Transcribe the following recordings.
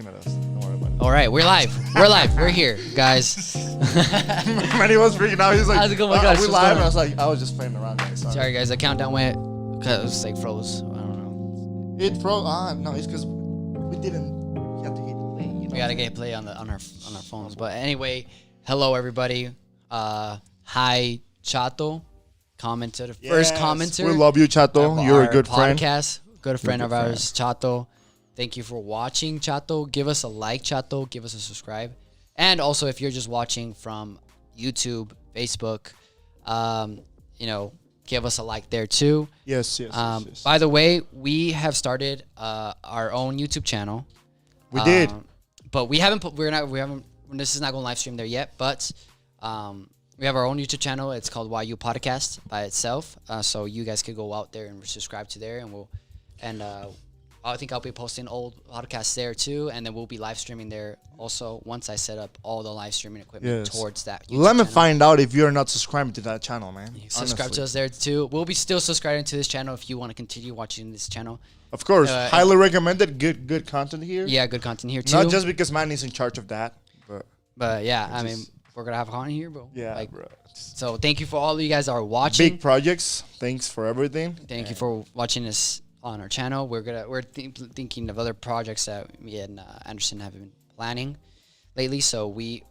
At us. Don't worry about it. All right, we're live. We're here, guys. Manny was freaking out. He's like, How's it going? Oh my gosh, are we what's live? going And I on? was like, I was just playing around, guys. Sorry, guys. The countdown went because it was like froze. I don't know. It froze. No, it's because we didn't. You have to hit play. You know? We gotta get play on our phones. But anyway, hello everybody. Hi Chato, commenter, first commenter. We love you, Chato. of You're a our good friend. podcast. Good friend You're a of good ours, Chato. Thank you for watching, Chato. Give us a like, Chato. Give us a subscribe. And also, if you're just watching from YouTube, Facebook, give us a like there too. Yes. By the way, we have started our own YouTube channel. We did. But we haven't. This is not going to live stream there yet. But we have our own YouTube channel. It's called YU Podcast by itself. So you guys could go out there and subscribe to there, and I think I'll be posting old podcasts there too, and then we'll be live streaming there also once I set up all the live streaming equipment towards that YouTube Let me channel. find out if you're not subscribing to that channel, man. Subscribe Honestly. to us there too. We'll be still subscribing to this channel if you want to continue watching this channel. Of course, highly recommended. Good content here. Yeah, good content here too. Not just because Manny's in charge of that, but yeah, I mean, we're gonna have content here, bro. yeah, Like, bro. so thank you for all of you guys that are watching. Big projects. Thanks for everything. Thank you for watching us on our channel. We're thinking of other projects that me and Anderson have been planning lately, so we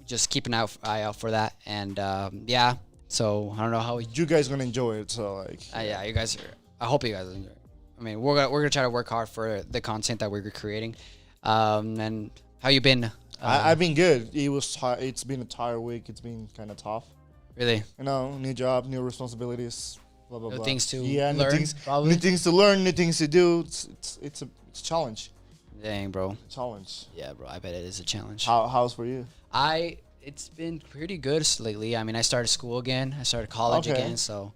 just keep an eye out for that. And yeah, so I don't know how You guys gonna enjoy it. So like, yeah, you guys are. I hope you guys enjoy it. I mean, we're gonna try to work hard for the content that we're creating. And how you been? I've been good. It's been a tired week. It's been kind of tough. Really? You know, new job, new responsibilities, blah blah New blah. things to learn, learn, probably? new things to learn, new things to do. It's a challenge. Dang, bro. Challenge. Yeah, bro. I bet it is a challenge. How's for you? It's been pretty good lately. I mean, I started school again. I started college Okay. again. So,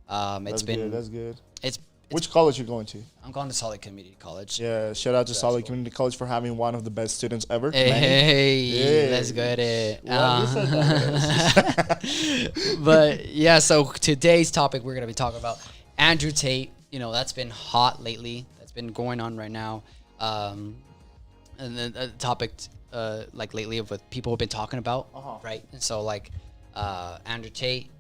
That's good. That's good. It's Which college you going to? I'm going to Solid Community College. Yeah, shout out to Solid Community College for having one of the best students ever. Hey, Manny. hey, let's go at it. Well, you said that. But yeah, so today's topic we're gonna be talking about Andrew Tate. You know, that's been hot lately. That's been going on right now. And the topic like lately of what people have been talking about, right? And so like Andrew Tate,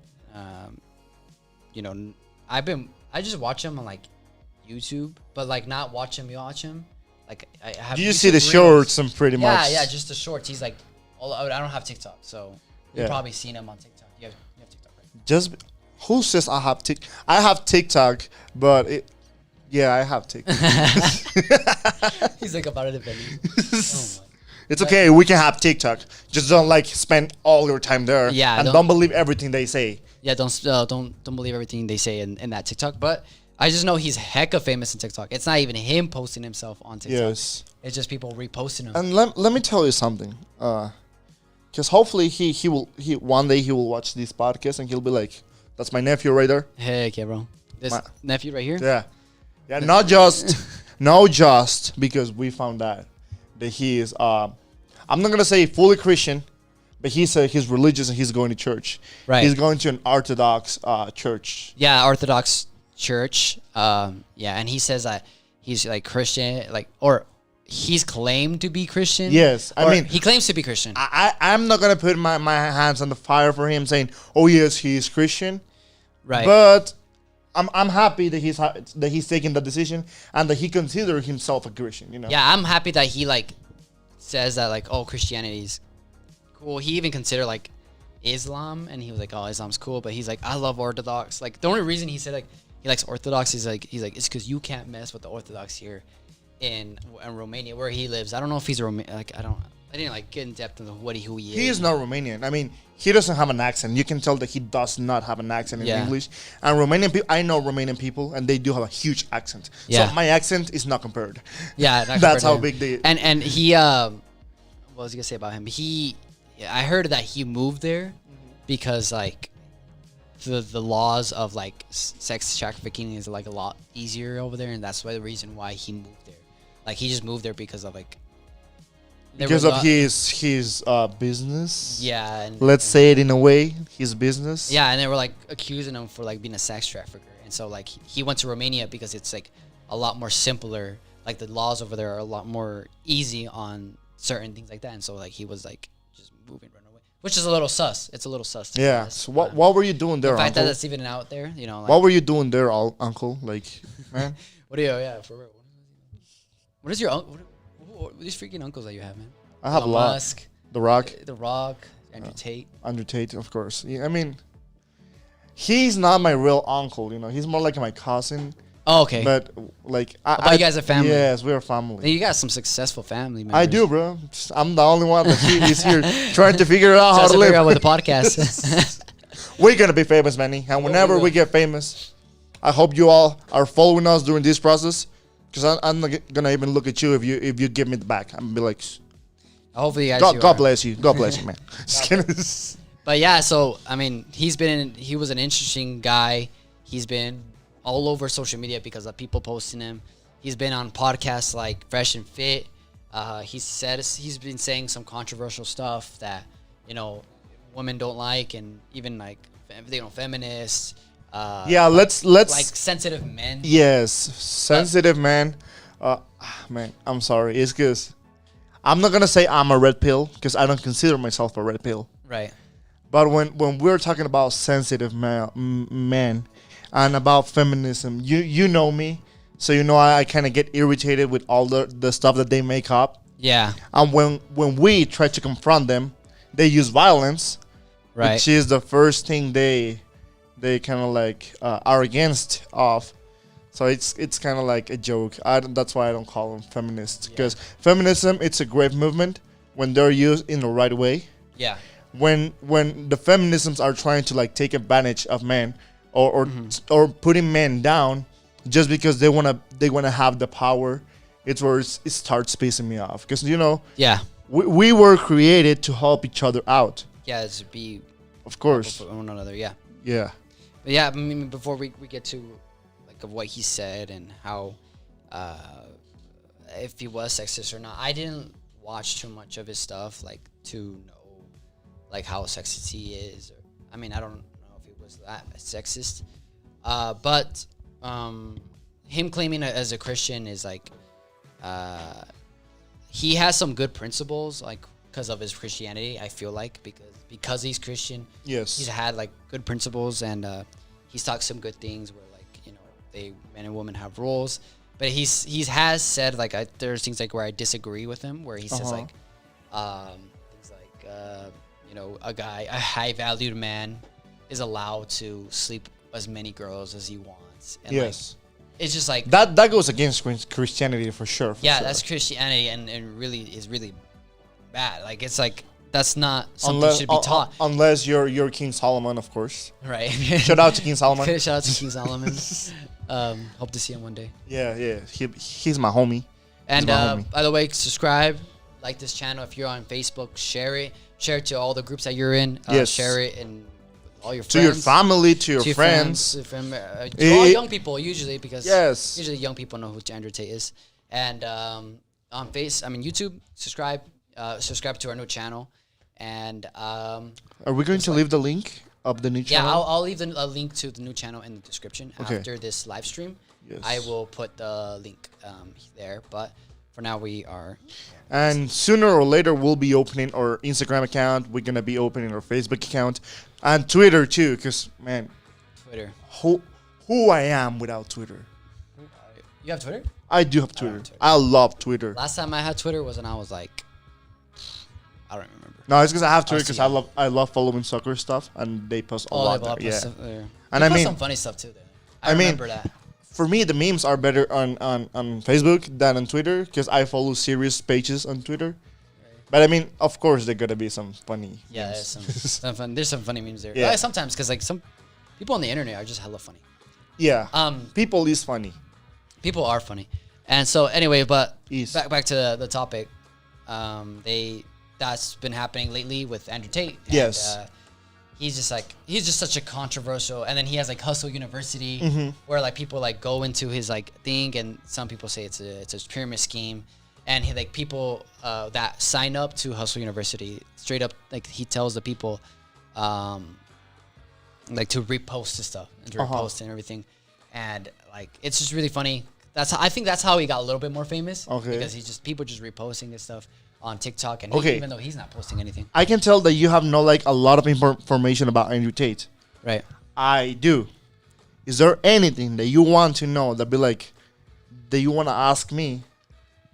I just watch him on like YouTube, but like not watch him. Like I have. You YouTube see the Reels. shorts and pretty much. Yeah, just the shorts. He's like, I don't have TikTok, so you've Yeah. probably seen him on TikTok. You have TikTok, right? Just who says I have TikTok? I have TikTok, but I have TikTok. He's like about it eventually. Oh It's okay. We can have TikTok. Just don't like spend all your time there. Yeah, and don't believe everything they say. Yeah, don't believe everything they say in that TikTok. But I just know he's hecka famous in TikTok. It's not even him posting himself on TikTok. Yes. It's just people reposting him. And let me tell you something. Because hopefully he one day he will watch this podcast and he'll be like, "That's my nephew right there." Heck yeah, bro. This nephew right here. Yeah. Not just because we found out that he is. I'm not gonna say fully Christian, but he's religious and he's going to church. Right. He's going to an Orthodox church. Yeah, Orthodox church. And he says that he's like Christian, or he's claimed to be Christian. Yes, I mean he claims to be Christian. I'm not gonna put my hands on the fire for him saying, "Oh yes, he is Christian," Right. But I'm happy that he's taking the decision and that he considers himself a Christian. You know. Yeah, I'm happy that he like says that like, oh, Christianity is cool. He even considered like Islam, and he was like, oh, Islam's cool, but he's like, I love Orthodox. Like the only reason he said like he likes Orthodox is like he's like it's because you can't mess with the Orthodox here in Romania where he lives. I don't know if he's a I didn't like get in depth into who he is. He is not Romanian. I mean, he doesn't have an accent. You can tell that he does not have an accent in English. And Romanian people, I know Romanian people, and they do have a huge accent. Yeah. So my accent is not compared. Yeah, That's how big they. And he what was I gonna say about him? I heard that he moved there because like the laws of like sex trafficking is like a lot easier over there, and that's why the reason why he moved there. Like he just moved there because of like because of his business. Yeah. And, let's say it in a way, his business. Yeah, and they were like accusing him for like being a sex trafficker, and so like he went to Romania because it's like a lot more simpler like the laws over there are a lot more easy on certain things like that, and so like he was like just moving right away, which is a little sus. It's a little sus. To Yeah. So what were you doing there, the fact that Uncle? that's even out there, you know. Like, What were you doing there, Uncle? Like, man. what do you? Yeah, for real. What is your uncle? What are these freaking uncles that you have, man? I have a Elon lot. Musk, The Rock. The Rock, Andrew Tate. Andrew Tate, of course. Yeah, I mean, he's not my real uncle. You know, he's more like my cousin. Oh, okay. But like, you guys are family. Yes, we're family. You got some successful family members. I do, bro. I'm the only one that is here trying to figure out how Tries to live. figure out with the podcast. We're gonna be famous, Manny, and whenever we get famous, I hope you all are following us during this process. Because I'm not gonna even look at you if you give me the back. I'm gonna be like, Hopefully, you guys. God bless you. God bless you, man. Just kidding. But yeah, so I mean, he was an interesting guy. He's been all over social media because of people posting him. He's been on podcasts like Fresh and Fit. He's been saying some controversial stuff that, you know, women don't like, and even like, you know, feminists. Yeah, let's like sensitive men. Yes, sensitive man. Man, I'm sorry. It's because I'm not gonna say I'm a red pill because I don't consider myself a red pill. Right. But when we're talking about sensitive men and about feminism, you know me, so you know I kind of get irritated with all the stuff that they make up. Yeah. And when we try to confront them, they use violence, Right. which is the first thing they kind of like are against of. So it's kind of like a joke. That's why I don't call them feminists, because feminism, it's a great movement when they're used in the right way. Yeah. When the feminisms are trying to like take advantage of men or putting men down just because they wanna have the power, it's where it starts pissing me off, because you know we were created to help each other out. Yeah, to be of course for one another. Yeah. Yeah. But yeah, I mean, before we get to like of what he said and how if he was sexist or not, I didn't watch too much of his stuff like to know like how sexist he is. Or, I mean, I don't know if he was that sexist, but him claiming as a Christian is like he has some good principles, like because of his Christianity. I feel like because he's Christian, Yes. he's had like good principles, and he's talked some good things where like, you know, men and women have roles, but he has said like there's things like where I disagree with him, where he says like things like you know, a high valued man is allowed to sleep as many girls as he wants, and Yes. like, it's just like That goes against Christianity for sure. For sure. that's Christianity, and really is really bad. Like, it's like that's not something Unless, should be taught. Unless you're King Solomon, of course. Right. Shout out to King Solomon. Shout out to King Solomon. Hope to see him one day. Yeah. He's my homie. And my homie. by the way, subscribe, like this channel. If you're on Facebook, share it. Share it to all the groups that you're in. Yes. Share it and all your friends. To your family, to your friends. To all young people, usually, because usually young people know who Andrew Tate is. And on YouTube, subscribe to our new channel. And Are we going to leave the link of the new channel? Yeah, I'll leave a link to the new channel in the description after this live stream. Yes. I will put the link there, but for now we are. And sooner or later, we'll be opening our Instagram account. We're gonna be opening our Facebook account and Twitter too. Cause man, Twitter. Who I am without Twitter? You have Twitter? I do have Twitter. I love Twitter. Last time I had Twitter was when I was like, I don't remember. No, it's because I have Twitter because I love following soccer stuff, and they post a lot there. Yeah, there. And I mean some funny stuff too there. I remember that. For me, the memes are better on Facebook than on Twitter because I follow serious pages on Twitter. But I mean, of course, there gotta be some funny. Yeah, memes. there's some fun. There's some funny memes there. Yeah. Sometimes because like some people on the internet are just hella funny. Yeah. People is funny. People are funny, and so anyway, but Yes. back to the topic. That's been happening lately with Andrew Tate. And, Yes. he's just such a controversial, and then he has like Hustle University, where like people like go into his like thing, and some people say it's a pyramid scheme, and he like people that sign up to Hustle University straight up, like he tells the people like to repost his stuff and to repost and everything, and like it's just really funny I think that's how he got a little bit more famous. Okay. Because people just reposting this stuff on TikTok, and Okay. even though he's not posting anything. I can tell that you have no like a lot of information about Andrew Tate. Right. I do. Is there anything that you want to know that be like that you want to ask me?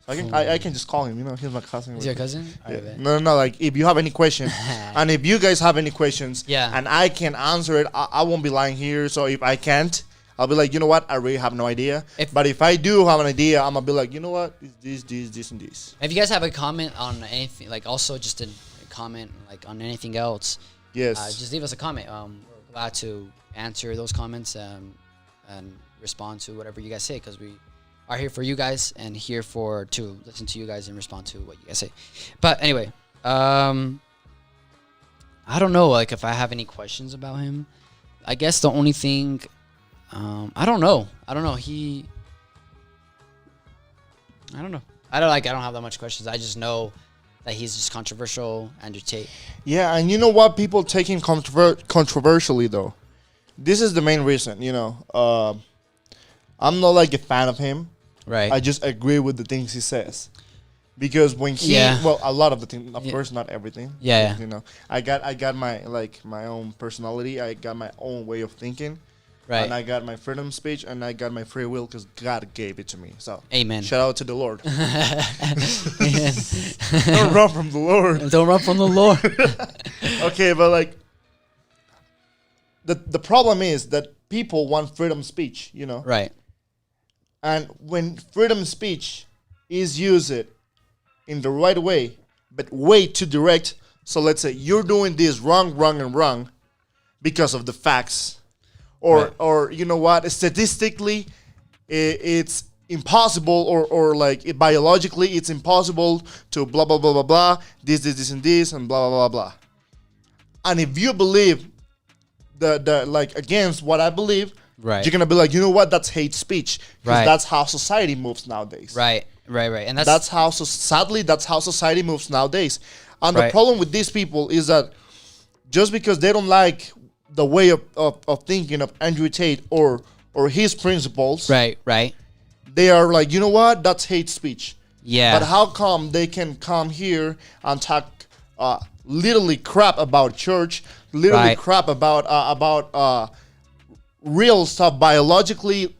So I can just call him. You know, he's my cousin. Is your cousin? Yeah. Alright, No. Like if you have any questions, and if you guys have any questions, Yeah. and I can answer it, I won't be lying here. So if I can't, I'll be like, you know what? I really have no idea. But if I do have an idea, I'm gonna be like, you know what? It's this, and this. If you guys have a comment on anything, like also just a comment like on anything else, Yes. just leave us a comment. We're glad to answer those comments and respond to whatever you guys say, because we are here for you guys and here to listen to you guys and respond to what you guys say. But anyway, I don't know, like if I have any questions about him. I guess the only thing, I don't know. I don't know. I don't have that much questions. I just know that he's just controversial, Andrew Tate. Yeah, and you know what? People take him controversially though. This is the main reason. You know, I'm not like a fan of him. Right. I just agree with the things he says. Because when he, well, a lot of the things, of course, not everything. Yeah. You know, I got my own personality. I got my own way of thinking. Right. And I got my freedom of speech, and I got my free will because God gave it to me. So, Amen. Shout out to the Lord. Don't run from the Lord. Don't run from the Lord. Okay, but like, the problem is that people want freedom of speech, you know? Right. And when freedom of speech is used in the right way, but way too direct, so let's say you're doing this wrong because of the facts, or you know what, statistically, it's impossible, or like biologically, it's impossible to blah blah blah blah blah, this and this, and blah blah blah blah. And if you believe the like against what I believe, right, you're gonna be like, you know what, that's hate speech, because right, that's how society moves nowadays. Right, and that's how sadly that's how society moves nowadays. And right, the problem with these people is that just because they don't like the way of thinking of Andrew Tate or his principles, right, they are like, you know what, that's hate speech. Yeah. But how come they can come here and talk literally crap about church, literally right, crap about real stuff, biologically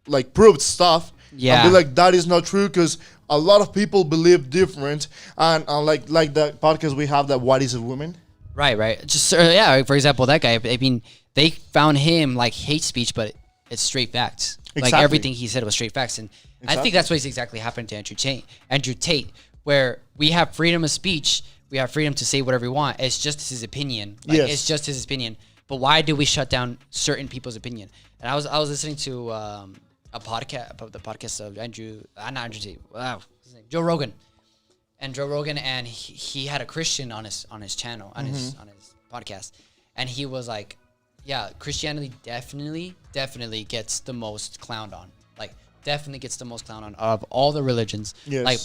like proved stuff, yeah, and be like, that is not true, because a lot of people believe different, and like the podcast we have, that what is a woman, right, just yeah, for example, that guy, I mean, they found him like hate speech, but it's straight facts. Exactly. Like everything he said was straight facts, and exactly. I think that's what's exactly happened to Andrew Tate, where we have freedom of speech, we have freedom to say whatever we want. It's just his opinion. Like, yes. It's just his opinion. But why do we shut down certain people's opinion? And I was listening to a podcast about the podcast of not Andrew Tate. Wow, what's his name? Joe Rogan. And Joe Rogan, and he had a Christian on his channel, on his podcast, and he was like, yeah, Christianity definitely gets the most clowned on. Like, definitely gets the most clowned on of all the religions. Yes. Like,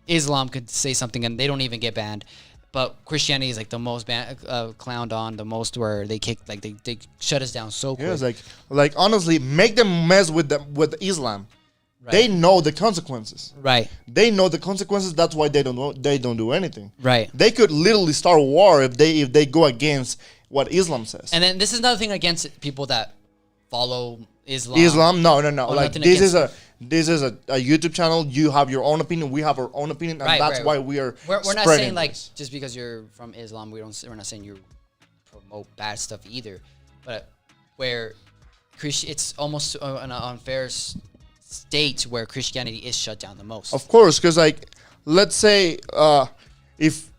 Islam could say something and they don't even get banned. But Christianity is like the most clowned on, the most where they kick, like they shut us down so quick. Yeah, it's like honestly, make them mess with Islam. Right. They know the consequences. Right. They know the consequences. That's why they don't do anything. Right. They could literally start a war if they go against what Islam says. And then this is another thing against people that follow Islam. No. Like this is a YouTube channel. You have your own opinion. We have our own opinion, and that's why we're not saying like just because you're from Islam, we're not saying you promote bad stuff either. But where it's almost an unfair state where Christianity is shut down the most. Of course, because like let's say if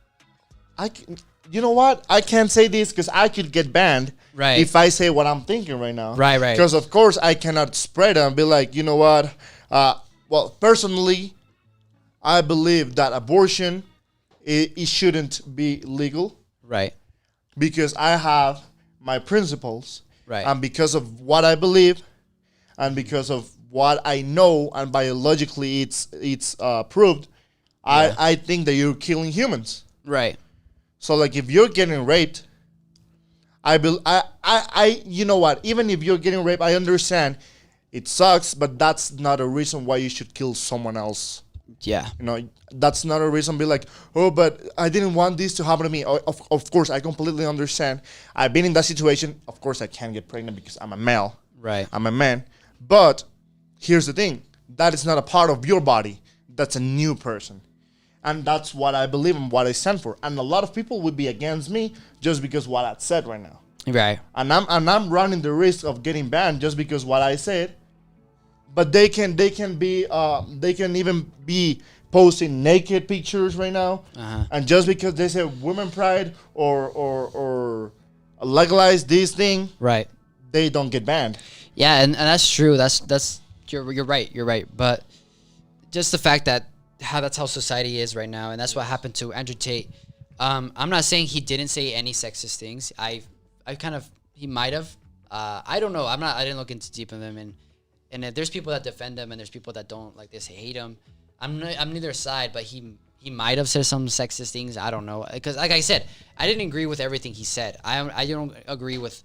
I can, you know what, I can't say this because I could get banned. Right. If I say what I'm thinking right now. Right. Because of course I cannot spread it and be like, you know what? Well, personally, I believe that abortion it shouldn't be legal. Right. Because I have my principles. Right. And because of what I believe, and because of what I know, and biologically it's proved, yeah. I think that you're killing humans. Right. So like if you're getting raped, I you know what? Even if you're getting raped, I understand it sucks, but that's not a reason why you should kill someone else. Yeah. You know, that's not a reason to be like, oh, but I didn't want this to happen to me. Of course, I completely understand. I've been in that situation. Of course, I can't get pregnant because I'm a male. Right. I'm a man. But here's the thing. That is not a part of your body. That's a new person. And that's what I believe and what I stand for. And a lot of people would be against me just because what I said right now. Right. And I'm running the risk of getting banned just because what I said. But they can even be posting naked pictures right now, and just because they say women pride or legalize this thing, right, they don't get banned. Yeah, and that's true. That's you're right. You're right. But just the fact that that's how society is right now, and that's what happened to Andrew Tate. I'm not saying he didn't say any sexist things. He might have. I don't know. I didn't look into deep of him and there's people that defend him, and there's people that don't, like, they say hate him. I'm neither side, but he might have said some sexist things. I don't know, because like I said, I didn't agree with everything he said. I don't agree with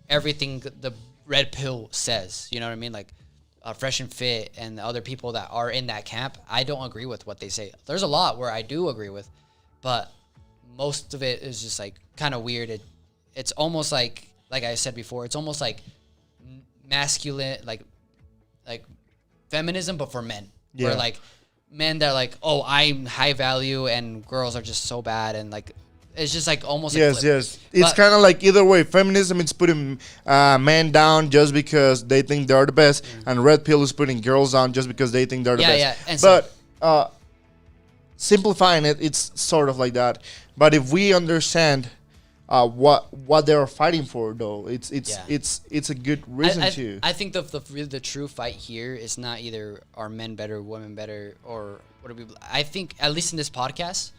everything the red pill says. You know what I mean? Like Fresh and Fit and the other people that are in that camp. I don't agree with what they say. There's a lot where I do agree with, but most of it is just like kind of weird. It's almost like I said before, it's almost like masculine, like feminism, but for men. Yeah. Where like men that are like, oh, I'm high value, and girls are just so bad, and like it's just like almost yes. It's kind of like either way. Feminism is putting men down just because they think they're the best, and red pill is putting girls down just because they think they're the best. Yeah. And but simplifying it, it's sort of like that. But if we understand what they're fighting for, though, it's a good reason to. I think the true fight here is not either are men better, women better, or what are we. I think at least in this podcast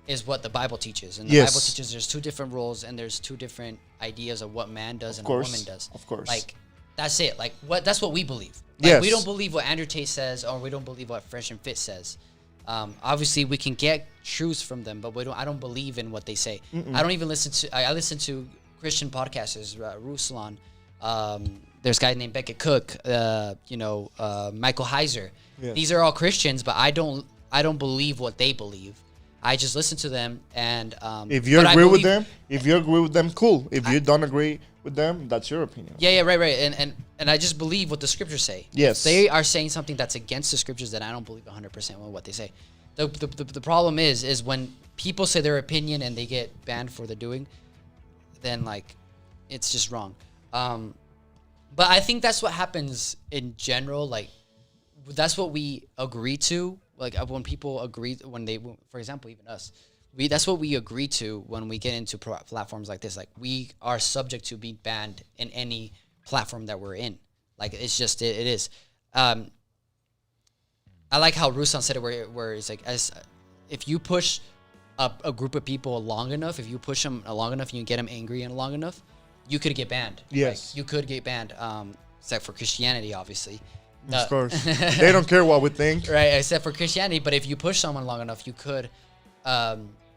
is what the Bible teaches, and the Bible teaches there's two different roles and there's two different ideas of what man does and what woman does. Of course, like that's it. Like that's what we believe. Like, we don't believe what Andrew Tate says, or we don't believe what Fresh and Fit says. Obviously, we can get truths from them, but I don't believe in what they say. I don't even listen to. I listen to Christian podcasters, Ruslan. There's a guy named Beckett Cook. Michael Heiser. Yeah. These are all Christians, but I don't believe what they believe. I just listen to them, and if you agree with them, cool. If you don't agree with them, that's your opinion. Yeah, right. And I just believe what the scriptures say. Yes. If they are saying something that's against the scriptures, then I don't believe 100% with what they say. The problem is when people say their opinion and they get banned for the doing, then like it's just wrong. But I think that's what happens in general. Like that's what we agree to. Like when people agree, for example, even us, that's what we agree to when we get into platforms like this. Like we are subject to being banned in any platform that we're in. Like it's just it is. I like how Ruslan said it, where it's like, if you push a group of people long enough, if you push them long enough, and you get them angry and long enough, you could get banned. Yes, like, you could get banned. Except for Christianity, obviously. Of course, they don't care what we think, right? Except for Christianity, but if you push someone long enough, you could.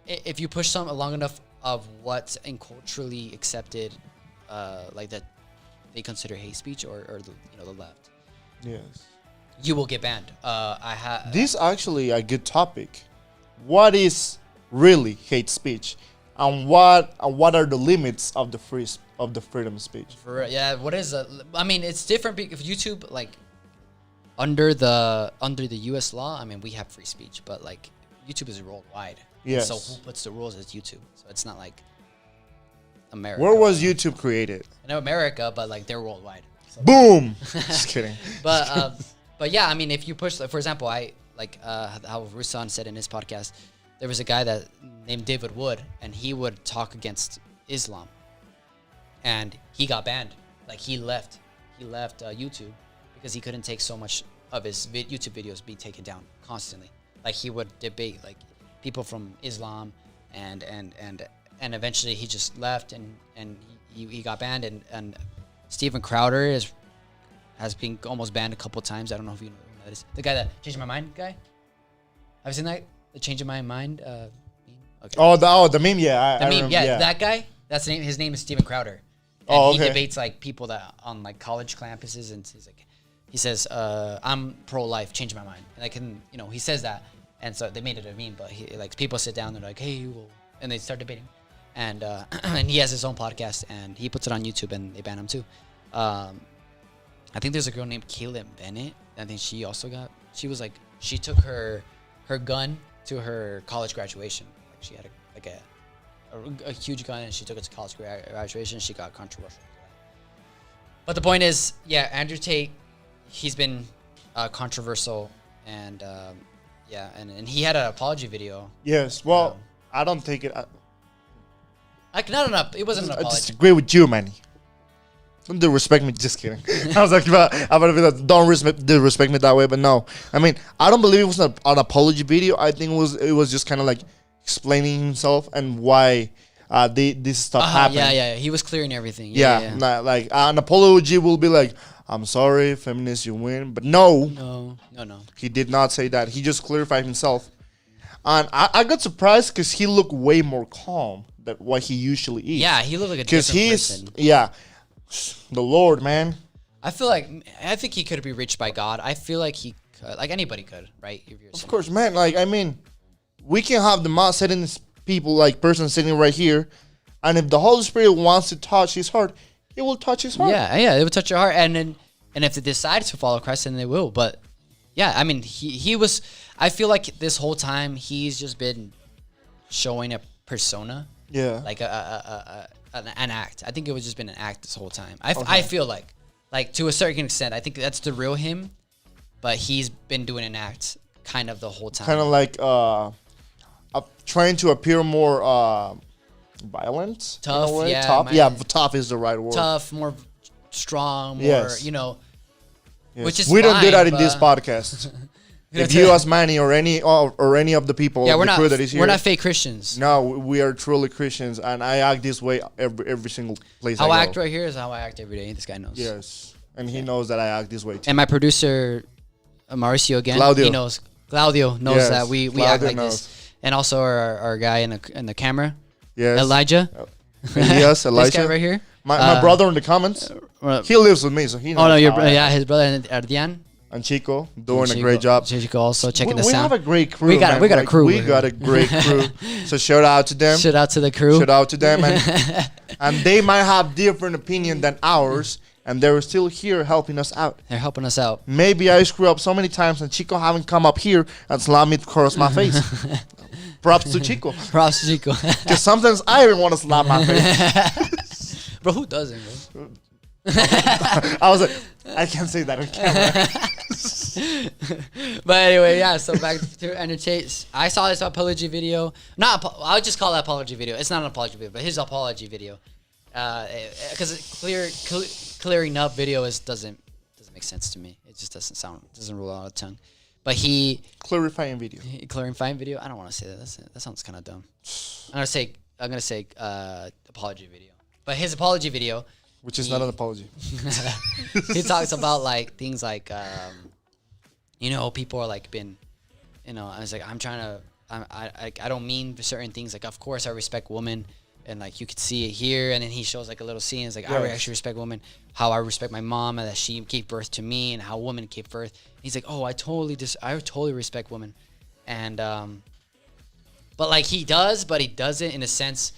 If you push someone long enough of what's culturally accepted, like that, they consider hate speech or the left. Yes. You will get banned. This actually a good topic. What is really hate speech, and what are the limits of the freedom of speech? What is I mean, it's different because YouTube, like under the U.S. law. I mean, we have free speech, but like YouTube is worldwide. Yes. So who puts the rules is YouTube. So it's not like America. Where was YouTube created? I know America, but like they're worldwide. So. Boom. Just kidding. But yeah, I mean, if you push, for example, how Ruslan said in his podcast, there was a guy named David Wood, and he would talk against Islam, and he got banned. Like he left YouTube because he couldn't take so much of his YouTube videos be taken down constantly. Like he would debate like people from Islam, and eventually he just left, and he got banned, and Steven Crowder has been almost banned a couple times. I don't know if you know who that is. The guy that changed my mind guy. Have you seen that? The change of my mind meme? Okay. The meme, yeah. The meme, yeah. That guy. That's the name. His name is Steven Crowder. And he debates like people that on like college campuses, and he's like, he says, "I'm pro-life, change my mind." And I can, he says that, and so they made it a meme. But people sit down, they're like, "Hey," and they start debating, and and he has his own podcast, and he puts it on YouTube, and they ban him too. I think there's a girl named Caitlyn Bennett. I think she also she took her gun to her college graduation. Like she had a huge gun, and she took it to college graduation. She got controversial. But the point is, Andrew Tate, he's been controversial, and and he had an apology video. Yes, well, I don't think it. It wasn't an apology. I disagree with you, Manny. Don't disrespect me. Just kidding. I was like, I'm about to be like, don't disrespect me that way. But no, I mean, I don't believe it was an apology video. I think it was just kind of like explaining himself and why this stuff happened. Yeah. He was clearing everything. Like an apology will be like, I'm sorry, feminists, you win. But no. He did not say that. He just clarified himself. And I got surprised because he looked way more calm than what he usually is. Yeah, he looked like a different person. Yeah. The Lord, man. I think he could be reached by God. I feel like he could, like anybody could, right? Of course, man. Like, I mean, we can have the mouse sitting people, like person sitting right here, and if the Holy Spirit wants to touch his heart, He will touch his heart. Yeah, it will touch your heart, and if they decide to follow Christ, then they will. But yeah, I mean, he was. I feel like this whole time he's just been showing a persona. Yeah, like an act. I think it was just been an act this whole time. I feel like to a certain extent, I think that's the real him, but he's been doing an act kind of the whole time. Kind of like trying to appear more violent. Tough, yeah. Tough. Tough is the right word. Tough, more strong, more, yes. Yes. Which is we don't do that in this podcast. If you ask Manny or any of the people, yeah, the crew that is here, we're not fake Christians. No, we are truly Christians, and I act this way every single place. How I act right here is how I act every day. This guy knows. Yes, and he knows that I act this way too. And my producer, Mauricio again, Claudio. he knows. Claudio knows Yes, that we act like this. And also our guy in the camera, yes, Elijah. Yes, Elijah. This guy right here. My brother in the comments. He lives with me, so he knows. Oh no, his brother Ardian. And Chico doing a great job. Chico also checking the sound. We have a great crew. We got a crew. We got a great crew. So shout out to them. Shout out to the crew. Shout out to them, and they might have different opinion than ours, and they're still here helping us out. They're helping us out. Maybe I screw up so many times, and Chico haven't come up here and slammed me across my face. Props to Chico. Props to Chico. Because sometimes I even want to slap my face. Bro, who doesn't, bro? I was like, I can't say that on camera. But anyway, yeah, so back to entertain. I saw this apology video. I would just call it apology video. It's not an apology video, but his apology video. Because clearing up video doesn't make sense to me. It just doesn't roll out of the tongue. But clarifying video. Clarifying video. I don't want to say that. That sounds kind of dumb. I'm gonna say apology video. But his apology video, which is not an apology. He talks about like things like, people are like I was like, I don't mean certain things. Like, of course I respect women, and like you could see it here. And then he shows like a little scene. It's like, I actually respect women, how I respect my mom and that she gave birth to me, and how women gave birth. And he's like, oh, I totally respect women. And, but like he does, but he doesn't in a sense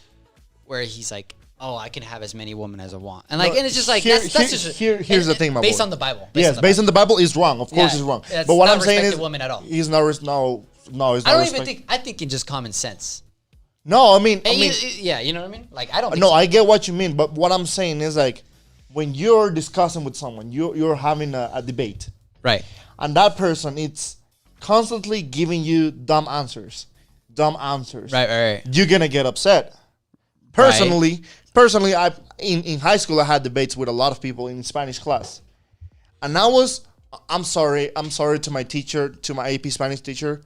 where he's like, oh, I can have as many women as I want. And like, and it's just like, here's the thing, my based boy. on the Bible. Based on the Bible is wrong. Of course it's wrong. But what I'm saying is, women at all. He's not, he's not I don't even think, I think in just common sense. No, I mean, yeah, you know what I mean? Like, I don't think no, I get what you mean, but what I'm saying is like, when you're discussing with someone, you're having a debate. Right. And that person, it's constantly giving you dumb answers. Right. You're going to get upset. Personally, I in high school, I had debates with a lot of people in Spanish class. And I'm sorry to my teacher, to my AP Spanish teacher.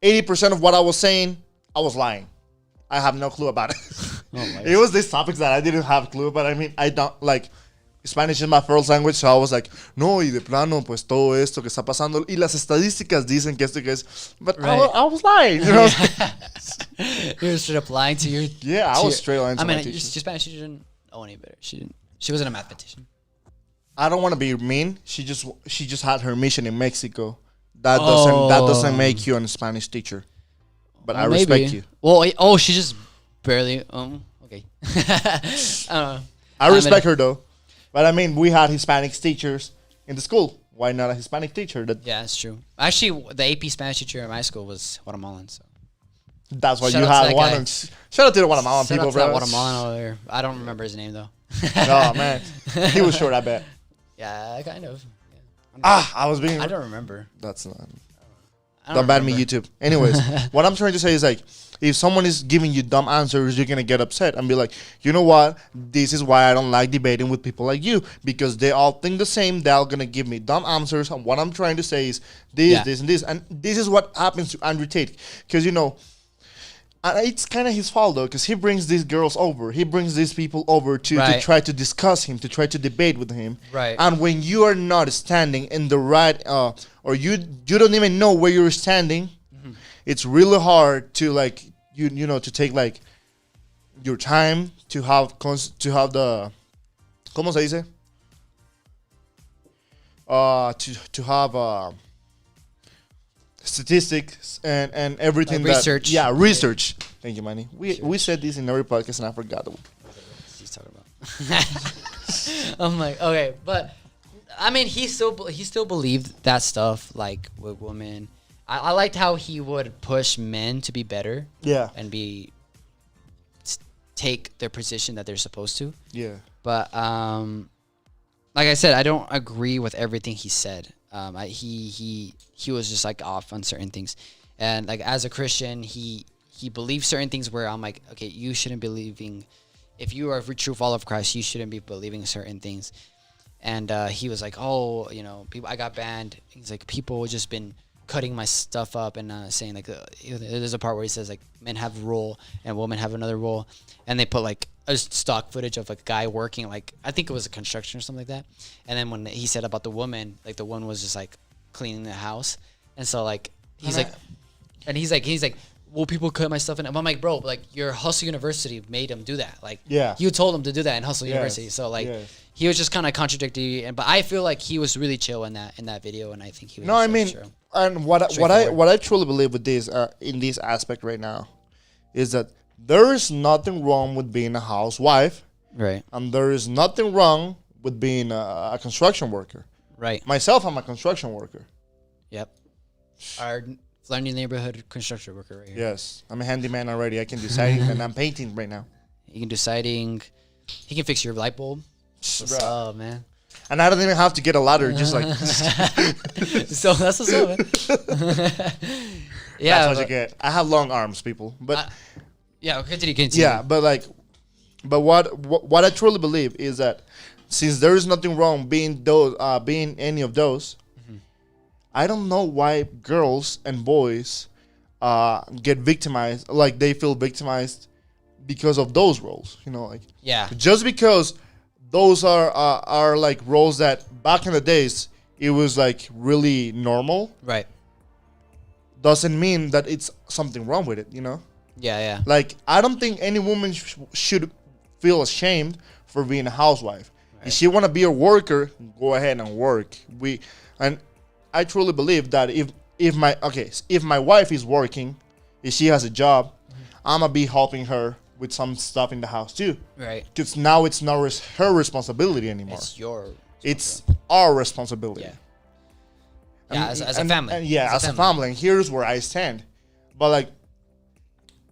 80% of what I was saying, I was lying. I have no clue about it. It was these topics that I didn't have a clue, but I mean, I don't, like, Spanish is my first language, so I was like, no, y de plano, pues todo esto que está pasando, y las estadísticas dicen que esto que es, but right. I was lying, you know? You were straight up lying to your... Yeah, I was straight lying to my teacher. Your Spanish teacher didn't know any better. She wasn't a mathematician. I don't want to be mean. She just had her mission in Mexico. That doesn't make you a Spanish teacher. But I respect you. Well, she just barely. Okay. I respect her though. But I mean, we had Hispanic teachers in the school. Why not a Hispanic teacher? Yeah, that's true. Actually, the AP Spanish teacher in my school was Guatemalan. So that's why Shout you out to had that one. guy. Shout out to the Guatemalan shout people, out to that bro. Guatemalan over there. I don't remember his name though. Oh man, he was short. I bet. Yeah, kind of. I was being. I don't remember. That's not. I Don't ban me, YouTube. Anyways, what I'm trying to say is like, if someone is giving you dumb answers, you're gonna get upset and be like, you know what? This is why I don't like debating with people like you, because they all think the same. They're all gonna give me dumb answers, and what I'm trying to say is this, this, and this, and this is what happens to Andrew Tate, because and it's kind of his fault though, because he brings these girls over, he brings these people over to try to discuss him, to try to debate with him, Right. And when you are not standing in the right, or you don't even know where you're standing, it's really hard to like to take like your time to have the ¿cómo se dice? To have statistics and everything Like research. Research. Thank you, Manny. We said this in every podcast and I forgot. He's talking about. I'm like, okay, but I mean, he still believed that stuff, like with women. I liked how he would push men to be better. Yeah. And take their position that they're supposed to. Yeah. But like I said, I don't agree with everything he said. He was just like off on certain things, and like as a Christian, he believes certain things where I'm like, okay, you shouldn't be believing. If you are a true follower of Christ, you shouldn't be believing certain things. And he was like, oh, people, I got banned. He's like, people just been cutting my stuff up and saying like, there's a part where he says like, men have a role and women have another role, and they put like a stock footage of a guy working, like I think it was a construction or something like that. And then when he said about the woman, like the one was just like cleaning the house, and so like he's like, well, people cut my stuff in. I'm like, bro, like your Hustle University made him do that. Like, you told him to do that in Hustle University. So like, he was just kind of contradictory. But I feel like he was really chill in that video, and I think he was. No, I mean, chill. And what I truly believe with this in this aspect right now is that there is nothing wrong with being a housewife, right? And there is nothing wrong with being a construction worker, right? Myself, I'm a construction worker. Yep. Our Flanders neighborhood construction worker right here. Yes, I'm a handyman already. I can do siding and I'm painting right now. He can do siding. He can fix your light bulb. What's up, man? And I don't even have to get a ladder. Just like so that's what's up, man. Yeah, that's what you get. I have long arms, people. But continue. Yeah, but what I truly believe is that since there is nothing wrong being any of those, I don't know why girls and boys get victimized. Like they feel victimized because of those roles. Just because those are like roles that back in the days it was like really normal. Right. Doesn't mean that it's something wrong with it. Yeah. Like I don't think any woman should feel ashamed for being a housewife. Right. If she want to be a worker, go ahead and work. And I truly believe that if my wife is working, if she has a job, I'm gonna be helping her with some stuff in the house too. Right. Because now it's not her responsibility anymore. It's our responsibility. Yeah. Yeah, as a family. As a family. And here's where I stand. But like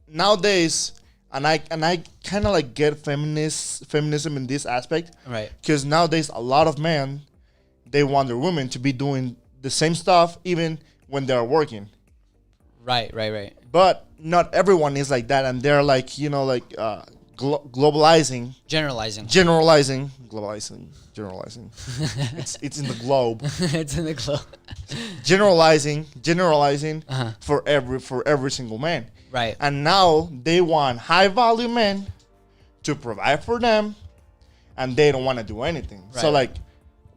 nowadays, and I kind of like get feminism in this aspect. Right. Because nowadays a lot of men, they want their women to be doing the same stuff even when they're working. Right. But not everyone is like that, and they're like globalizing, generalizing. It's in the globe. It's in the globe. Generalizing for every single man. Right. And now they want high value men to provide for them, and they don't want to do anything. Right. So like,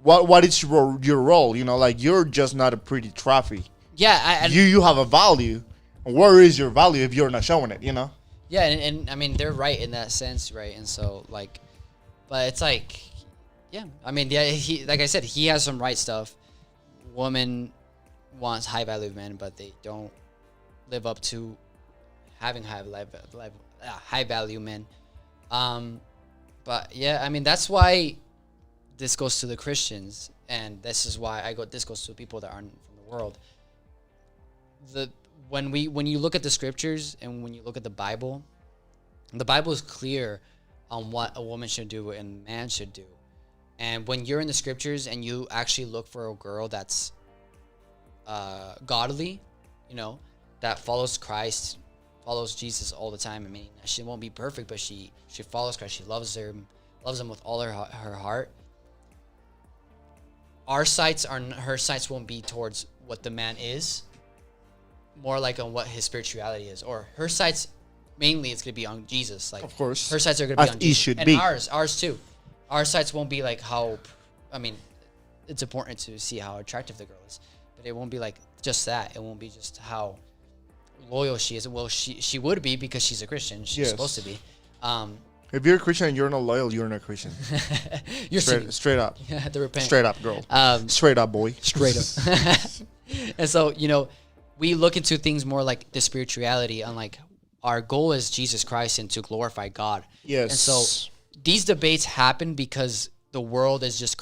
what is your role? Like you're just not a pretty trophy. Yeah. You have a value. Where is your value if you're not showing it? Yeah, and I mean they're right in that sense, right? And so like, but it's like, Yeah, I mean, yeah, he like I said, he has some right stuff. Woman wants high value men, but they don't live up to having high value men. But yeah, I mean, that's why this goes to the Christians, and this is why this goes to people that aren't from the world. When you look at the scriptures and when you look at the Bible is clear on what a woman should do and a man should do. And when you're in the scriptures and you actually look for a girl that's godly, that follows Christ, follows Jesus all the time. I mean, she won't be perfect, but she follows Christ. She loves him with all her heart. Her sights won't be towards what the man is, more like on what his spirituality is, or her sights mainly it's gonna be on Jesus. Like, of course, her sights are gonna be on Jesus, should and be. ours too. Our sights won't be like how, I mean, it's important to see how attractive the girl is, but it won't be like just that. It won't be just how loyal she is. Well, she would be because she's a Christian. She's supposed to be. If you're a Christian and you're not loyal, you're not a Christian. You're straight up. You have to repent. Straight up, girl. Straight up, boy. Straight up. And so, we look into things more like the spirituality, and like our goal is Jesus Christ and to glorify God. Yes. And so these debates happen because the world is just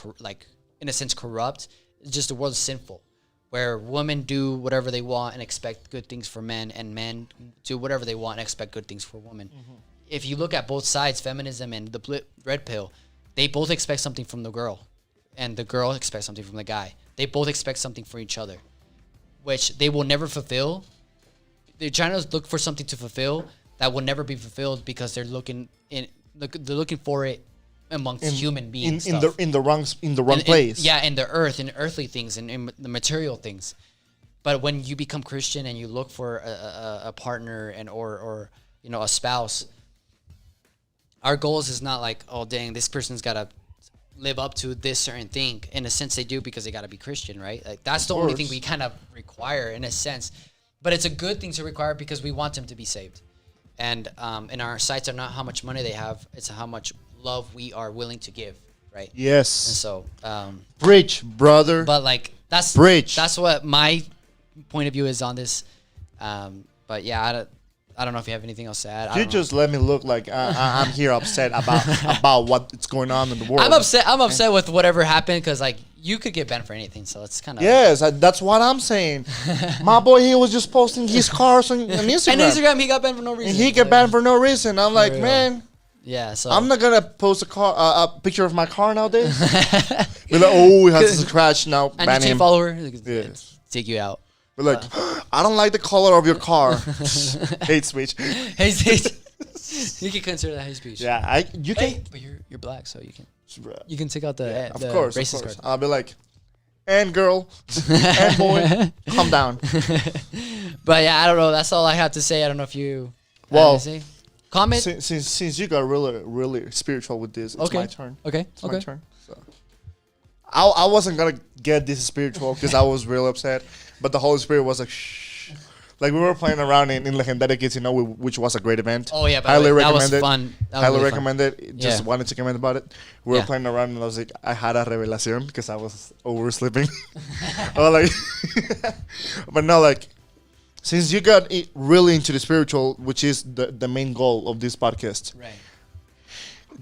in a sense corrupt. It's just the world is sinful, where women do whatever they want and expect good things for men, and men do whatever they want and expect good things for women. Mm-hmm. If you look at both sides, feminism and the red pill, they both expect something from the girl, and the girl expects something from the guy. They both expect something for each other, which they will never fulfill. They're trying to look for something to fulfill that will never be fulfilled because they're looking for it amongst human beings. In the wrong place. In the earth, in earthly things, and in the material things. But when you become Christian and you look for a partner and or a spouse, our goals is not like, oh dang, this person's gotta live up to this certain thing. In a sense, they do because they gotta be Christian, right? Like that's the only thing we kind of require in a sense. But it's a good thing to require because we want them to be saved. And our sights are not how much money they have; it's how much love we are willing to give, right? Yes. And so, preach, brother. But like that's what my point of view is on this. But yeah, I don't know if you have anything else to add. You just let me look like I'm here upset about what's going on in the world. I'm upset with whatever happened because like you could get banned for anything, so it's kind of that's what I'm saying. My boy, he was just posting his cars on Instagram. And Instagram, he got banned for no reason. And he got banned for no reason. I'm like, man. Yeah, so I'm not gonna post a picture of my car nowadays. Be like, oh, it has a scratch now. And ban him. follower, take you out. We're like, I don't like the color of your car. Hate speech. Hate speech. You can consider that hate speech. Yeah, you can. But you're black, so you can take out the of course, racist of course. card. I'll be like, and girl, and boy, calm down. But yeah, I don't know. That's all I have to say. I don't know if you well say. Comment. Since you got really spiritual with this, it's my turn. Okay. It's my turn. So. I wasn't gonna get this spiritual because I was real upset, but the Holy Spirit was like, shh. Like we were playing around in Legendary Kids, which was a great event. Oh yeah, highly recommend that was fun. Highly recommend it. Just wanted to comment about it. We were playing around and I was like, I had a revelación because I was oversleeping. I was like, but no, like. Since you got really into the spiritual, which is the main goal of this podcast, right?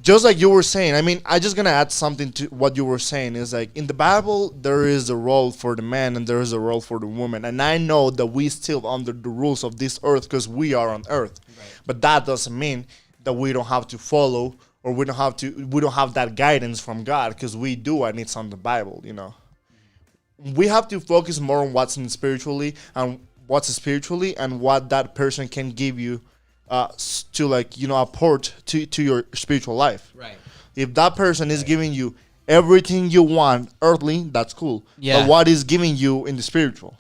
Just like you were saying, I mean, I just gonna add something to what you were saying. Is like in the Bible, there is a role for the man and there is a role for the woman, and I know that we still under the rules of this earth because we are on earth, right. But that doesn't mean that we don't have to follow or we don't have that guidance from God because we do, and it's on the Bible. We have to focus more on what's in spiritually and what that person can give you to apport to your spiritual life. Right. If that person is giving you everything you want earthly, that's cool. Yeah. But what is giving you in the spiritual,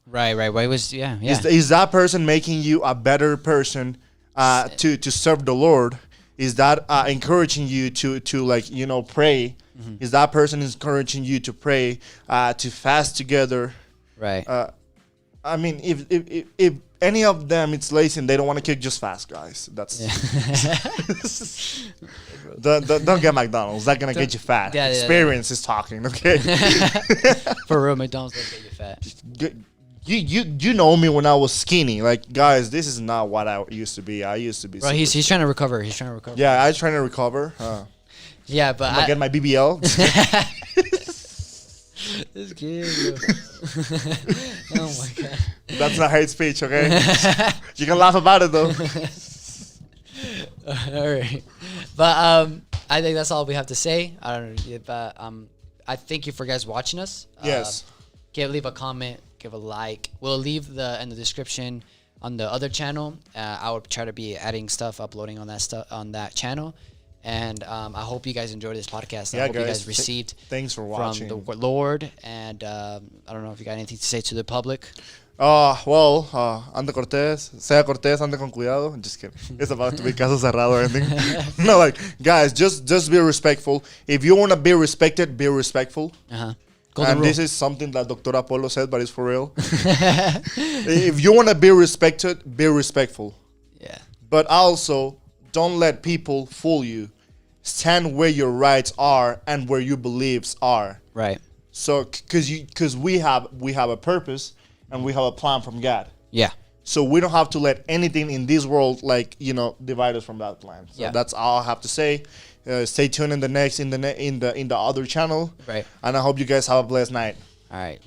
Right. Why was Is that person making you a better person to serve the Lord? Is that encouraging you to pray? Mm-hmm. Is that person encouraging you to pray, to fast together? Right. I mean, if any of them it's lazy and they don't want to kick, just fast, guys. That's don't get McDonald's. That's gonna get you fat. Experience is talking, okay? For real, McDonald's does get you fat. You know me when I was skinny. Like, guys, this is not what I used to be. I used to be. Bro, he's trying to recover. He's trying to recover. Yeah, I'm trying to recover. Yeah, but I get my BBL. This kid, bro. Oh my god. That's not hate speech, okay? You can laugh about it though. All right, but I think that's all we have to say. I don't know, but I thank you for guys watching us. Yes. Leave a comment, give a like. We'll leave in the description on the other channel. I will try to be adding stuff, uploading on that channel. And I hope you guys enjoyed this podcast. Yeah, I hope you guys received thanks for watching from the Lord. And I don't know if you got anything to say to the public. Well, ande cortés, sea cortés, ande con cuidado. Just kidding. It's about to be caso cerrado or anything. No, like, guys, just be respectful. If you want to be respected, be respectful. And this is something that Dr. Apollo said, but it's for real. If you want to be respected, be respectful. Yeah. But also, don't let people fool you. Stand where your rights are and where your beliefs are. Right. So, because we have a purpose and we have a plan from God. Yeah. So we don't have to let anything in this world, like, divide us from that plan. So that's all I have to say. Stay tuned in the other channel. Right. And I hope you guys have a blessed night. All right.